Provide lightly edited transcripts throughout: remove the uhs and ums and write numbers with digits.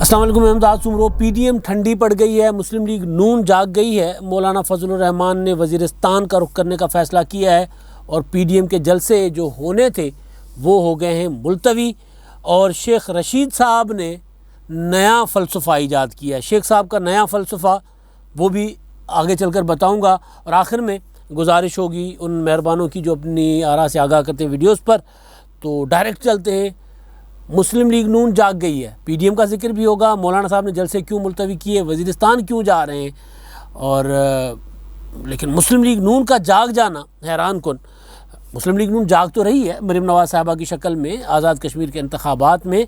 अस्सलाम वालेकुम। अहमदाद सुमरो। पीडीएम ठंडी पड़ गई है, मुस्लिम लीग नून जाग गई है। मौलाना फजलुर रहमान ने वज़ीरिस्तान का रुख करने का फ़ैसला किया है और पीडीएम के जलसे जो होने थे वो हो गए हैं मुलतवी। और शेख रशीद साहब ने नया फ़लसफ़ा ईजाद किया है। शेख साहब का नया फ़लसफ़ा वो भी आगे चलकर बताऊँगा। और आखिर में गुजारिश होगी उन मेहरबानों की जो अपनी आरा से आगाह करते हैं वीडियोज़ पर। तो डायरेक्ट चलते हैं। मुस्लिम लीग नून जाग गई है, पीडीएम का जिक्र भी होगा, मौलाना साहब ने जलसे क्यों मुलतवी किए, वज़ीरिस्तान क्यों जा रहे हैं। और लेकिन मुस्लिम लीग नून का जाग जाना हैरान कुन। मुस्लिम लीग नून जाग तो रही है मरीम नवाज़ साहबा की शक्ल में आज़ाद कश्मीर के इंतखाबात में,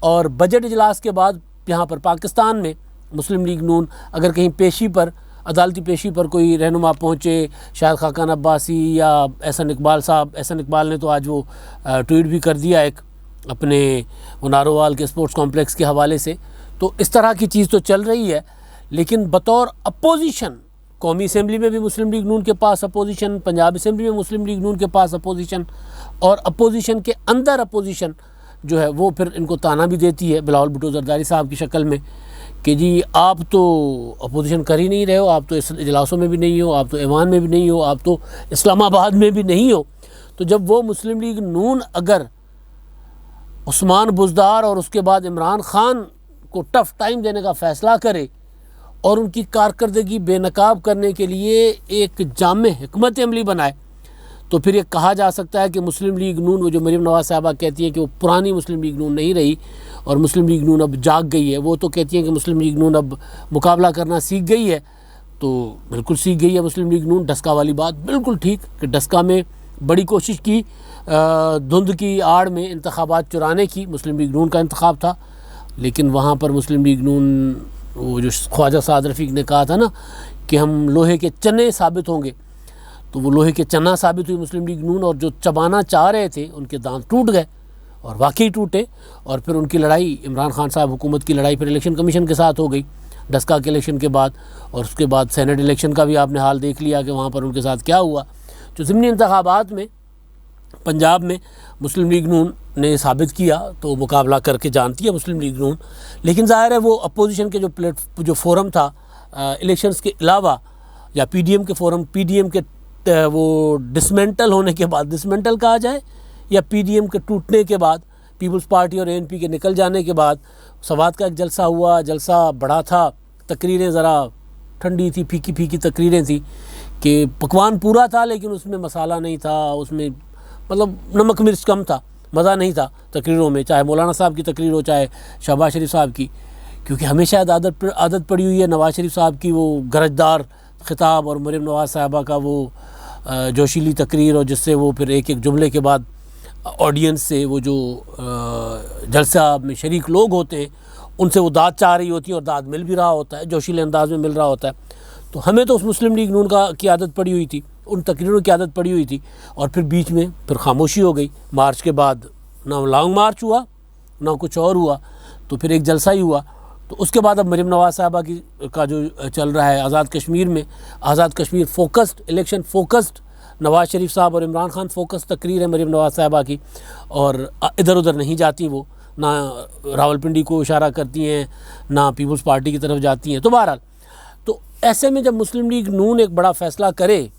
और बजट इजलास के बाद यहाँ पर पाकिस्तान में मुस्लिम लीग नून अगर कहीं पेशी पर, अदालती पेशी पर कोई रहनुमा पहुँचे, शायद खाकान अब्बासी या एहसन इकबाल साहब, एहसन इकबाल ने तो आज वो ट्वीट भी कर दिया एक अपने नारोवाल के स्पोर्ट्स कॉम्प्लेक्स के हवाले से। तो इस तरह की चीज़ तो चल रही है। लेकिन बतौर अपोजिशन कौमी असम्बली में भी मुस्लिम लीग नून के पास अपोजिशन, पंजाब असम्बली में मुस्लिम लीग नून के पास अपोजिशन, और अपोजिशन के अंदर अपोजिशन जो है वो फिर इनको ताना भी देती है बिलावल भुट्टो जरदारी साहब की शक्ल में कि जी आप तो अपोजिशन कर ही नहीं रहे हो, आप तो इस इजलासों में भी नहीं हो, आप तो ऐवान में भी नहीं हो, आप तो इस्लामाबाद में भी नहीं हो। तो जब वो मुस्लिम लीग नून अगर उस्मान बुज़दार और उसके बाद इमरान ख़ान को टफ़ टाइम देने का फ़ैसला करे और उनकी कारकर्दगी बेनकाब करने के लिए एक जामे हिकमत अमली बनाए, तो फिर ये कहा जा सकता है कि मुस्लिम लीग नून, वो जो मरीम नवाज़ साहबा कहती है कि वो पुरानी मुस्लिम लीग नून नहीं रही और मुस्लिम लीग नून अब जाग गई है, वो तो कहती हैं कि मुस्लिम लीग नून अब मुकाबला करना सीख गई है। तो बिल्कुल सीख गई है मुस्लिम लीग नून। डस्का वाली बात बिल्कुल ठीक कि डस्का में बड़ी कोशिश की धुंध की आड़ में इंतखाबात चुराने की, मुस्लिम लीग नून का इंतखाब था, लेकिन वहाँ पर मुस्लिम लीग नून, वो जो ख्वाजा साद रफ़ीक ने कहा था ना कि हम लोहे के चने साबित होंगे, तो वो लोहे के चना साबित हुई मुस्लिम लीग नून। और जो चबाना चाह रहे थे उनके दांत टूट गए और वाकई टूटे। और फिर उनकी लड़ाई, इमरान खान साहब हुकूमत की लड़ाई फिर इलेक्शन कमीशन के साथ हो गई डस्का के इलेक्शन के बाद। और उसके बाद सेनेट इलेक्शन का भी आपने हाल देख लिया कि वहाँ पर उनके साथ क्या हुआ। जो ज़िमनी इंतखाबात में पंजाब में मुस्लिम लीग नून ने साबित किया तो मुकाबला करके जानती है मुस्लिम लीग नून। लेकिन ज़ाहिर है वो अपोजिशन के जो फोरम था इलेक्शंस के अलावा, या पीडीएम के फोरम, पीडीएम के वो डिसमेंटल होने के बाद, डिसमेंटल कहा जाए, या पीडीएम के टूटने के बाद, पीपल्स पार्टी और एएनपी के निकल जाने के बाद सवात का एक जलसा हुआ। जलसा बड़ा था, तकरीरें ज़रा ठंडी थी, फीकी फीकी तकरीरें थी कि पकवान पूरा था लेकिन उसमें मसाला नहीं था, उसमें मतलब नमक मिर्च कम था, मज़ा नहीं था तकरीरों में, चाहे मौलाना साहब की तकरीर हो चाहे शहबाज शरीफ साहब की। क्योंकि हमेशा आदत पड़ी हुई है नवाज़ शरीफ साहब की वो गरजदार ख़िताब और मरीम नवाज़ साहबा का वो जोशीली तकरीर, और जिससे वो फिर एक एक जुमले के बाद ऑडियंस से वो जो जलसा में शरीक लोग होते हैं उनसे वो दाद चाह रही होती है और दाद मिल भी रहा होता है, जोशीले अंदाज में मिल रहा होता है। तो हमें तो उस मुस्लिम लीग नून की आदत पड़ी हुई थी, उन तकरीरों की आदत पड़ी हुई थी। और फिर बीच में फिर खामोशी हो गई। मार्च के बाद ना लॉन्ग मार्च हुआ ना कुछ और हुआ, तो फिर एक जलसा ही हुआ। तो उसके बाद अब मरीम नवाज़ साहबा का जो चल रहा है आज़ाद कश्मीर में, Azad Kashmir focused, election focused, Nawaz Sharif साहब और इमरान खान फोकस्ड तकरीर है मरीम नवाज़ साहबा की, और इधर उधर नहीं जाती वो, ना रावलपिंडी को इशारा करती हैं ना पीपल्स पार्टी की तरफ जाती हैं। तो बहरहाल, तो ऐसे में जब मुस्लिम लीग नून एक बड़ा फ़ैसला करे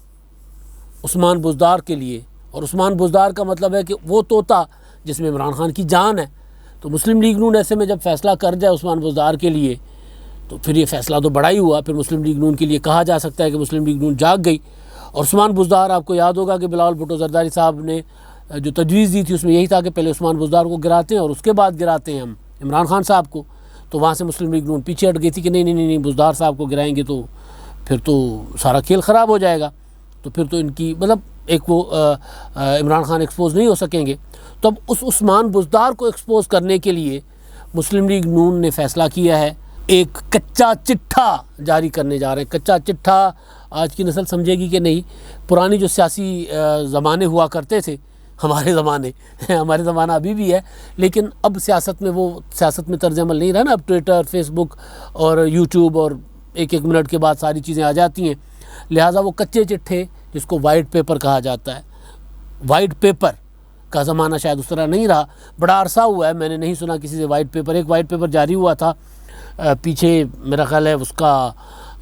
उस्मान बुज़दार के लिए, और उस्मान बुज़दार का मतलब है कि वो तोता जिसमें इमरान खान की जान है, तो मुस्लिम लीग नून ऐसे में जब फ़ैसला कर जाए उस्मान बुज़दार के लिए, तो फिर ये फ़ैसला तो बड़ा ही हुआ। फिर मुस्लिम लीग नून के लिए कहा जा सकता है कि मुस्लिम लीग नून जाग गई। और उस्मान बुज़दार, आपको याद होगा कि बिलावल भुट्टो जरदारी साहब ने जो तजवीज़ दी थी उसमें यही था कि पहले उस्मान बुज़दार को गिराते हैं और उसके बाद गिराते हैं हम इमरान खान साहब को। तो वहाँ से मुस्लिम लीग नून पीछे हट गई थी कि नहीं, बुज़दार साहब को गिराएंगे तो फिर तो सारा खेल ख़राब हो जाएगा, तो फिर तो इनकी मतलब एक वो इमरान खान एक्सपोज नहीं हो सकेंगे। तो अब उस उस्मान बुज़दार को एक्सपोज करने के लिए मुस्लिम लीग नून ने फ़ैसला किया है, एक कच्चा चिट्ठा जारी करने जा रहे हैं। कच्चा चिट्ठा आज की नस्ल समझेगी कि नहीं, पुरानी जो सियासी ज़माने हुआ करते थे, हमारे ज़माना अभी भी है, लेकिन अब सियासत में तर्ज अमल नहीं रहा ना। अब ट्विटर, फेसबुक और यूट्यूब और एक मिनट के बाद सारी चीज़ें आ जाती हैं। लिहाजा वो कच्चे चिट्ठे, जिसको वाइट पेपर कहा जाता है, वाइट पेपर का ज़माना शायद उस तरह नहीं रहा। बड़ा अरसा हुआ है मैंने नहीं सुना किसी से वाइट पेपर। एक वाइट पेपर जारी हुआ था पीछे मेरा ख्याल है उसका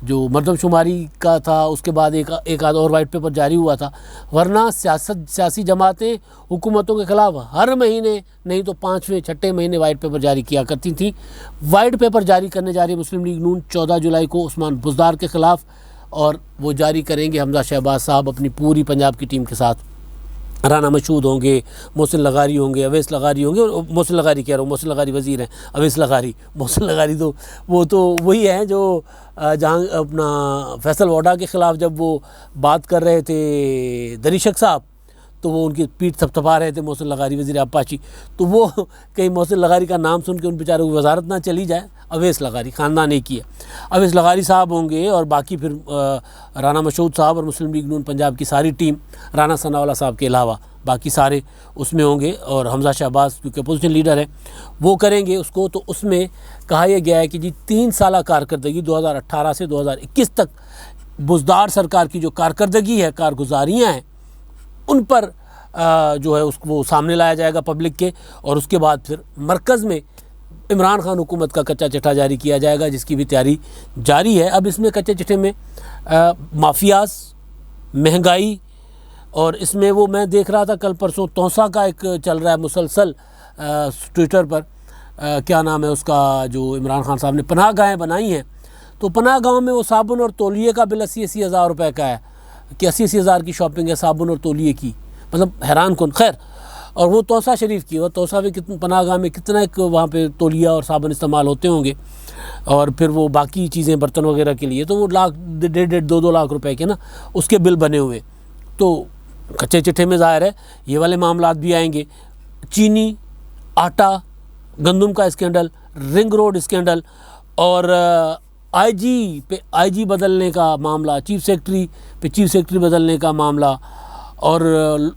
जो मरदमशुमारी का था, उसके बाद एक आध और वाइट पेपर जारी हुआ था। वरना सियासी जमातें हुकूमतों के ख़िलाफ़ हर महीने नहीं तो 5वें 6ठे महीने वाइट पेपर जारी किया करती थी। वाइट पेपर जारी करने जा रही है मुस्लिम लीग नून 14 जुलाई को उस्मान बुज़दार के ख़िलाफ़, और वो जारी करेंगे हमजा शहबाज साहब अपनी पूरी पंजाब की टीम के साथ। राना मशहूद होंगे, मोहसिन लगारी होंगे, अवैस लगारी होंगे, और मोहसिन लगारी कह रहा हूँ, मोहसिन लगारी वज़ीर हैं, अवैस लगारी, मोहसिन लगारी तो वो तो वही हैं जो जहाँ अपना फैसल वोडा के ख़िलाफ़ जब वो बात कर रहे थे दरीशक साहब, तो वो उनकी पीठ थपथपा रहे थे मोहसिन लगारी वज़ीर आपाची। तो वो कहीं मोहसिन लगारी का नाम सुन के उन बेचारों की वजारत ना चली जाए। अवैस लगारी ख़ानदान एक ही है। अवैस लगारी साहब होंगे, और बाकी फिर राना मशहूद साहब और मुस्लिम लीग नून पंजाब की सारी टीम, राना सनावाला साहब के अलावा बाकी सारे उसमें होंगे, और हमजा शहबाज क्योंकि अपोजिशन लीडर है वो करेंगे उसको। तो उसमें कहा यह गया है कि जी 3 साल कारकर्दगी 2018 से 2021 तक बुज़दार सरकार की जो कारकर्दगी है, कारगुजारियाँ हैं, उन पर जो है उसको सामने लाया जाएगा पब्लिक के, और उसके बाद फिर मरकज़ में इमरान खान हुकूमत का कच्चा चिट्ठा जारी किया जाएगा, जिसकी भी तैयारी जारी है। अब इसमें कच्चे चिट्ठे में माफियाज, महंगाई, और इसमें वो मैं देख रहा था कल परसों तौसा का एक चल रहा है मुसलसल ट्विटर पर, क्या नाम है उसका, जो इमरान खान साहब ने पनाह गाहें बनाई हैं, तो पनाह गाँव में वो साबुन और तौलिए का बिल 80-80 हज़ार रुपये का है कि 80-80 हज़ार की शॉपिंग है साबुन और तौलिए की, मतलब हैरान कन। खैर, और वो तौसा शरीफ की, और तौसा में कितने पनाह गाह में कितना एक वहाँ पे तौलिया और साबुन इस्तेमाल होते होंगे, और फिर वो बाकी चीज़ें बर्तन वगैरह के लिए, तो वो लाख 1.5-2 लाख रुपए के ना उसके बिल बने हुए। तो कच्चे चिट्ठे में ज़ाहिर है ये वाले मामलात भी आएंगे। चीनी, आटा, गंदम का स्कैंडल, रिंग रोड स्कैंडल, और आईजी पे आईजी बदलने का मामला, चीफ सेक्रेटरी पे चीफ सेक्रेटरी बदलने का मामला, और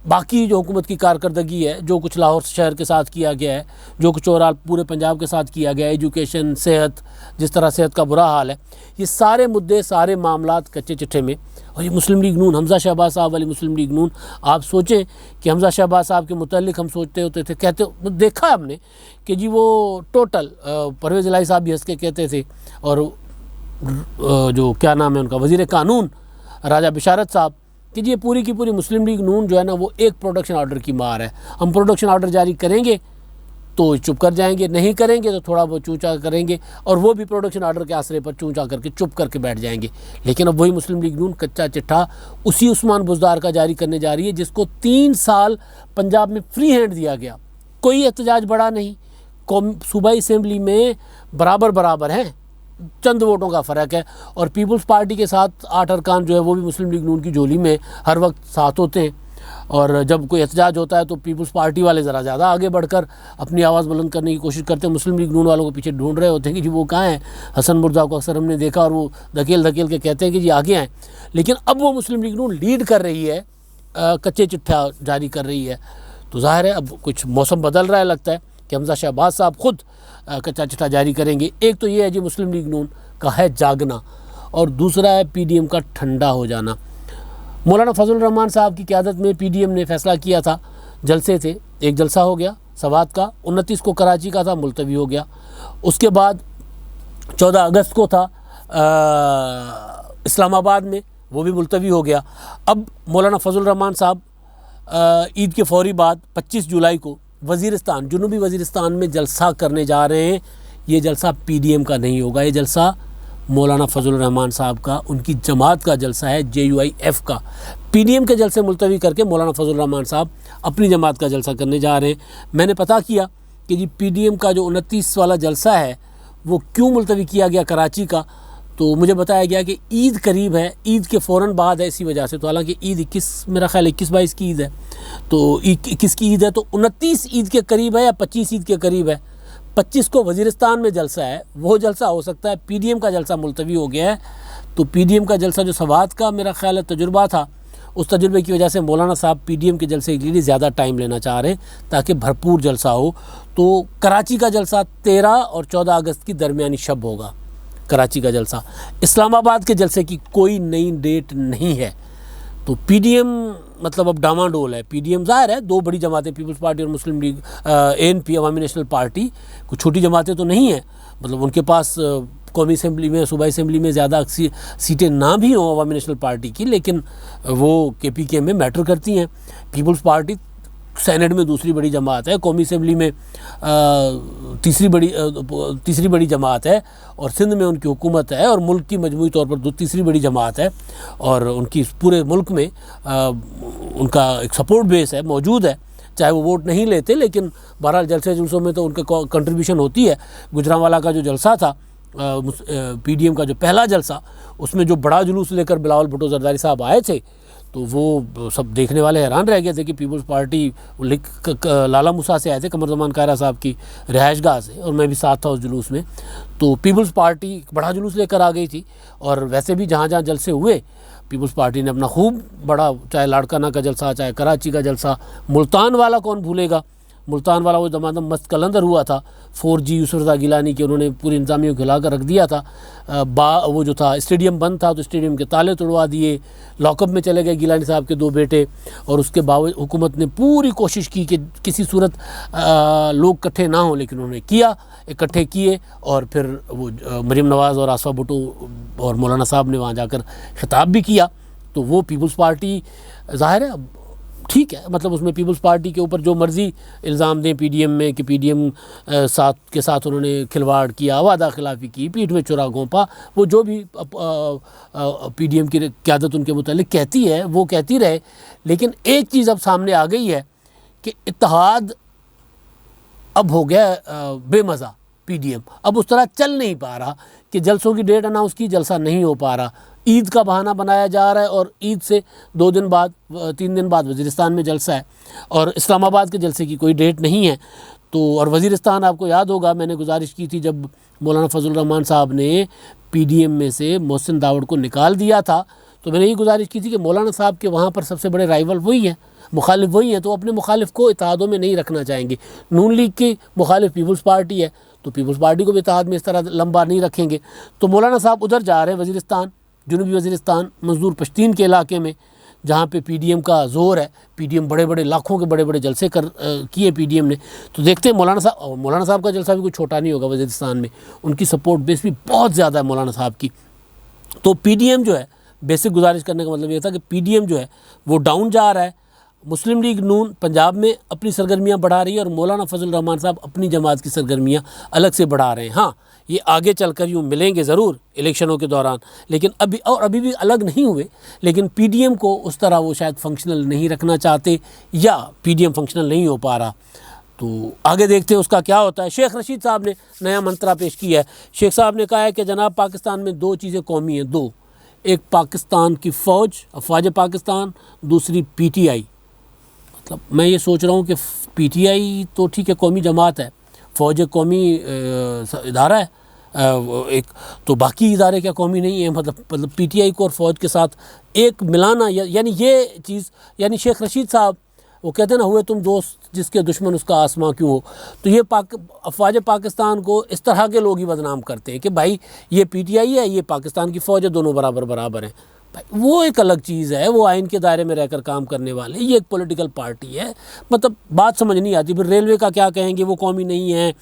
बाकी जो हुकूमत की कारकर्दगी है, जो कुछ लाहौर शहर के साथ किया गया है, जो कुछ ओवरऑल पूरे पंजाब के साथ किया गया है, एजुकेशन, सेहत, जिस तरह सेहत का बुरा हाल है, ये सारे मुद्दे, सारे मामलात कच्चे चिट्ठे में। और ये मुस्लिम लीग नून, हमजा शहबाज साहब वाली मुस्लिम लीग नून, आप सोचें कि हमजा शहबाज साहब के मुतल्लिक हम सोचते होते थे, कहते देखा है हमने कि जी वो टोटल परवेज़ इलाही साहब भी हंस के कहते थे, और जो क्या नाम है उनका वज़ीर कानून राजा बिशारत साहब, कि जी ये पूरी की पूरी मुस्लिम लीग नून जो है ना वो एक प्रोडक्शन ऑर्डर की मार है। हम प्रोडक्शन ऑर्डर जारी करेंगे तो चुप कर जाएंगे, नहीं करेंगे तो थोड़ा बहुत चूचा करेंगे, और वो भी प्रोडक्शन ऑर्डर के आसरे पर चूचा करके चुप करके बैठ जाएंगे। लेकिन अब वही मुस्लिम लीग नून कच्चा चिट्ठा उसी उस्मान बुज़दार का जारी करने जा रही है, जिसको 3 साल पंजाब में फ्री हैंड दिया गया, कोई एहतजाज बड़ा नहीं, सूबाई असेंबली में बराबर हैं, चंद वोटों का फ़र्क है, और पीपल्स पार्टी के साथ 8 अरकान जो है वो भी मुस्लिम लीग नून की झोली में हर वक्त साथ होते हैं। और जब कोई एहतजाज होता है तो पीपल्स पार्टी वाले ज़रा ज़्यादा आगे बढ़कर अपनी आवाज़ बुलंद करने की कोशिश करते हैं, मुस्लिम लीग नून वालों को पीछे ढूंढ रहे होते हैं कि जी वो कहाँ हैं। हसन मुर्जा को अक्सर हमने देखा, और वो धकेल के कहते हैं कि जी आगे आएँ। लेकिन अब वो मुस्लिम लीग नून लीड कर रही है, कच्चे चिट्ठा जारी कर रही है। तो जाहिर है अब कुछ मौसम बदल रहा है, लगता है कि हमजा शहबाज साहब खुद कच्चा चिट्ठा जारी करेंगे। एक तो ये है जी मुस्लिम लीग नून का है जागना, और दूसरा है पीडीएम का ठंडा हो जाना। मौलाना फजल रहमान साहब की क़यादत में पीडीएम ने फैसला किया था, जलसे थे, एक जलसा हो गया सवात का, 29 को कराची का था, मुलतवी हो गया। उसके बाद 14 अगस्त को था इस्लामाबाद में, वो भी मुलतवी हो गया। अब मौलाना फजल रहमान साहब ईद के फौरी बाद 25 जुलाई को वज़ीरिस्तान, जुनूबी वज़ीरिस्तान में जलसा करने जा रहे हैं। ये जलसा पीडीएम का नहीं होगा, ये जलसा मौलाना फजल रहमान साहब का, उनकी जमात का जलसा है, JUIF का। पीडीएम के जलसे मुलतवी करके मौलाना फजल रहमान साहब अपनी जमात का जलसा करने जा रहे हैं। मैंने पता किया कि जी पीडीएम का जो 29 वाला जलसा है वो क्यों मुलतवी किया गया कराची का, तो मुझे बताया गया कि ईद करीब है, ईद के फ़ौरन बाद है, इसी वजह से। तो हालांकि ईद 21, मेरा ख्याल 21-22 की ईद है, तो 21 की ईद है, तो 29 ईद के करीब है या 25 ईद के करीब है। 25 को वज़ीरिस्तान में जलसा है, वो जलसा हो सकता है। पीडीएम का जलसा मुलतवी हो गया है, तो पीडीएम का जलसा जो सवात का मेरा ख्याल है तजुर्बा था, उस तजुर्बे की वजह से मौलाना साहब पीडीएम के जलसे के लिए ज़्यादा टाइम लेना चाह रहे हैं ताकि भरपूर जलसा हो। तो कराची का जलसा 13 और 14 अगस्त की दरमियानी शब होगा, कराची का जलसा। इस्लामाबाद के जलसे की कोई नई डेट नहीं है, तो पीडीएम मतलब अब डामाडोल है। पीडीएम ज़ाहिर है दो बड़ी जमातें, पीपल्स पार्टी और मुस्लिम लीग, एएनपी अवामी नेशनल पार्टी, कुछ छोटी जमातें तो नहीं हैं। मतलब उनके पास कौमी असेंबली में, सूबाई असेंबली में ज़्यादा सीटें ना भी हों अवामी नेशनल पार्टी की, लेकिन वो केपीके में मैटर करती हैं। पीपल्स पार्टी सेनेट में दूसरी बड़ी जमात है, कौमी असेंबली में तीसरी बड़ी जमात है, और सिंध में उनकी हुकूमत है, और मुल्क की मजमूई तौर पर तीसरी बड़ी जमात है, और उनकी पूरे मुल्क में उनका एक सपोर्ट बेस है, मौजूद है, चाहे वो वोट नहीं लेते, लेकिन बहरहाल जलसे जुलसों में तो उनका कंट्रीब्यूशन होती है। गुजरांवाला का जो जलसा था, पीडीएम का जो पहला जलसा, उसमें जो बड़ा जुलूस लेकर बिलावल भुट्टो जरदारी साहब आए थे, तो वो सब देखने वाले हैरान रह गए थे कि पीपल्स पार्टी लाला मूसा से आए थे, कमर ज़मान कायरा साहब की रिहाइशगाह से, और मैं भी साथ था उस जुलूस में। तो पीपल्स पार्टी बड़ा जुलूस लेकर आ गई थी, और वैसे भी जहाँ जहाँ जलसे हुए पीपल्स पार्टी ने अपना खूब बड़ा, चाहे लाड़काना का जलसा, चाहे कराची का जलसा, मुल्तान वाला कौन भूलेगा, मुल्तान वाला वो दमादम मस्त कलंदर हुआ था, 4G यूसुफ रज़ा गिलानी के उन्होंने पूरी इंतजामिया को हिला कर रख दिया था। वो जो था स्टेडियम बंद था, तो स्टेडियम के ताले तोड़वा दिए, लॉकअप में चले गए गिलानी साहब के 2 बेटे, और उसके बावजूद हुकूमत ने पूरी कोशिश की कि किसी सूरत लोग इकट्ठे ना हों, लेकिन उन्होंने किया, इकट्ठे किए, और फिर वो मरीम नवाज़ और आसफ़ा भुट्टो और मौलाना साहब ने वहाँ जाकर खिताब भी किया। तो वो पीपल्स पार्टी ज़ाहिर है ठीक है, मतलब उसमें पीपल्स पार्टी के ऊपर जो मर्ज़ी इल्ज़ाम दें पीडीएम में कि पीडीएम के साथ उन्होंने खिलवाड़ किया, वादा खिलाफ़ी की, पीठ में चुरा घोंपा, वो जो भी पीडीएम की क़यादत उनके मुतालिक कहती है वो कहती रहे। लेकिन एक चीज़ अब सामने आ गई है कि इत्तेहाद अब हो गया बेमज़ा। पीडीएम अब उस तरह चल नहीं पा रहा कि जलसों की डेट अनाउंस की, जलसा नहीं हो पा रहा, ईद का बहाना बनाया जा रहा है, और ईद से 2 दिन बाद 3 दिन बाद वज़ीरिस्तान में जलसा है, और इस्लामाबाद के जलसे की कोई डेट नहीं है। तो और वज़ीरिस्तान आपको याद होगा, मैंने गुजारिश की थी जब मौलाना फजल रहमान साहब ने पीडीएम में से मोहसिन दावड़ को निकाल दिया था, तो मैंने यही गुजारिश की थी कि मौलाना साहब के वहाँ पर सबसे बड़े राइवल वही हैं, मुखालिफ वही हैं, तो अपने मुखालिफ को इत्तेहादों में नहीं रखना चाहेंगे। नून लीग की मुखालिफ पीपल्स पार्टी है, तो पीपल्स पार्टी को भी इत्तेहाद में इस तरह लंबा नहीं रखेंगे। तो मौलाना साहब उधर जा रहे हैं, वज़ीरिस्तान, जनूबी वज़ीरिस्तान, मज़दूर पश्तीन के इलाके में, जहाँ पे पीडीएम का ज़ोर है। पीडीएम बड़े बड़े लाखों के बड़े बड़े जलसे किए पीडीएम ने। तो देखते हैं मौलाना साहब का जलसा भी कोई छोटा नहीं होगा वज़ीरिस्तान में, उनकी सपोर्ट बेस भी बहुत ज़्यादा है मौलाना साहब की। तो पीडीएम जो है, बेसिक गुजारिश करने का मतलब ये था कि पीडीएम जो है वो डाउन जा रहा है। मुस्लिम लीग नून पंजाब में अपनी सरगर्मियाँ बढ़ा रही है, और मौलाना फजल रहमान साहब अपनी जमात की सरगर्मियाँ अलग से बढ़ा रहे हैं। हाँ, ये आगे चलकर यूँ मिलेंगे ज़रूर इलेक्शनों के दौरान, लेकिन अभी भी अलग नहीं हुए। लेकिन पीडीएम को उस तरह वो शायद फंक्शनल नहीं रखना चाहते, या पीडीएम फंक्शनल नहीं हो पा रहा। तो आगे देखते हैं उसका क्या होता है। शेख रशीद साहब ने नया मंत्रा पेश किया है। शेख साहब ने कहा है कि जनाब पाकिस्तान में 2 चीज़ें कौमी हैं, 2, एक पाकिस्तान की फ़ौज, अफवाज पाकिस्तान, दूसरी पीटीआई। मतलब मैं ये सोच रहा हूँ कि पीटीआई तो ठीक है, कौमी जमात है, फ़ौज एक कौमी इदारा है, एक तो बाकी इदारे क्या कौमी नहीं है? मतलब पीटीआई को और फ़ौज के साथ एक मिलाना, यानी ये चीज़, यानी शेख रशीद साहब वो कहते हैं ना, हुए तुम दोस्त जिसके दुश्मन उसका आसमां क्यों हो। तो ये अफवाज पाकिस्तान को इस तरह के लोग ही बदनाम करते हैं कि भाई ये पीटीआई है, ये पाकिस्तान की फ़ौज है, दोनों बराबर हैं। भाई वो एक अलग चीज़ है, वो आइन के दायरे में रहकर काम करने वाले, ये एक पॉलिटिकल पार्टी है। मतलब बात समझ नहीं आती। फिर रेलवे का क्या कहेंगे, वो कौमी नहीं है।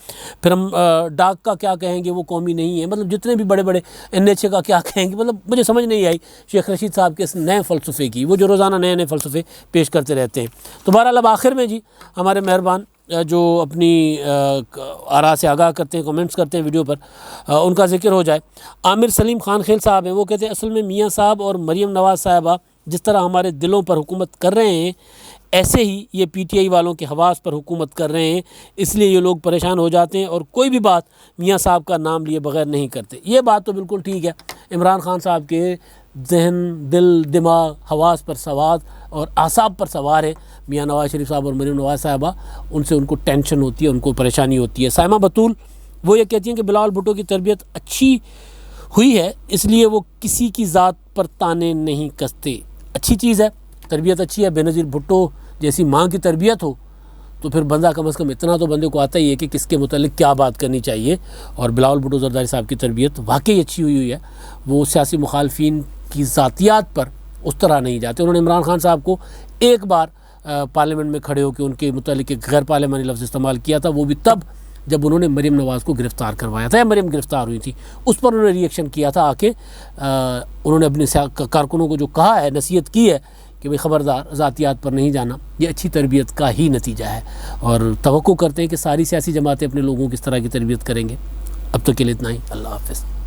फिर हम डाक का क्या कहेंगे, वो कौमी नहीं है। मतलब जितने भी बड़े बड़े NHA का क्या कहेंगे, मतलब मुझे समझ नहीं आई शेख रशीद साहब के इस नए फ़लसफ़े की, वो जो रोज़ाना नए नए फ़लसफ़े पेश करते रहते हैं। तो बहरहाल अब आखिर में जी हमारे मेहरबान जो अपनी आरा से आगाह करते हैं, कमेंट्स करते हैं वीडियो पर, उनका जिक्र हो जाए। आमिर सलीम खान खेल साहब हैं, वो कहते हैं असल में मियाँ साहब और मरीम नवाज़ साहिबा जिस तरह हमारे दिलों पर हुकूमत कर रहे हैं, ऐसे ही ये पीटीआई वालों के हवास पर हुकूमत कर रहे हैं, इसलिए ये लोग परेशान हो जाते हैं और कोई भी बात मियाँ साहब का नाम लिए बगैर नहीं करते। ये बात तो बिल्कुल ठीक है। इमरान खान साहब के जहन, दिल, दिमाग, हवास पर सवार और आसाब पर सवार है मियाँ नवाज़ शरीफ साहब और मरीम नवाज़ साहिबा, उनसे उनको टेंशन होती है, उनको परेशानी होती है। साइमा बतूल वो ये कहती हैं कि बिलावल भुट्टो की तरबियत अच्छी हुई है, इसलिए वो किसी की ज़ात पर ताने नहीं कसते। अच्छी चीज़ है, तरबियत अच्छी है। बेनज़ीर भुट्टो जैसी माँ की तरबियत हो तो फिर बंदा कम से कम इतना तो बंदे को आता ही है कि किसके मुतालिक क्या बात करनी चाहिए। और बिलावल भुट्टो जरदारी साहब की तरबियत वाकई अच्छी हुई है। वो सियासी मुखालफिन की ज़ातियात पर उस तरह नहीं जाते। उन्होंने इमरान खान साहब को एक बार पार्लियामेंट में खड़े होकर उनके मुतालिक एक गैर पार्लियामानी लफ्ज़ इस्तेमाल किया था, वो भी तब जब उन्होंने मरीम नवाज़ को गिरफ़्तार करवाया था या मरीम गिरफ़्तार हुई थी। उस पर उन्होंने रिएक्शन किया था आके, उन्होंने अपने कारकुनों को जो कहा है, नसीहत की है कि भाई ख़बरदार ज़ातियात पर नहीं जाना, ये अच्छी तरबियत का ही नतीजा है। और तवक्को करते हैं कि सारी सियासी जमातें अपने लोगों को इस तरह की तरबियत करेंगे। अब तक के लिए इतना ही। अल्लाह हाफ़िज़।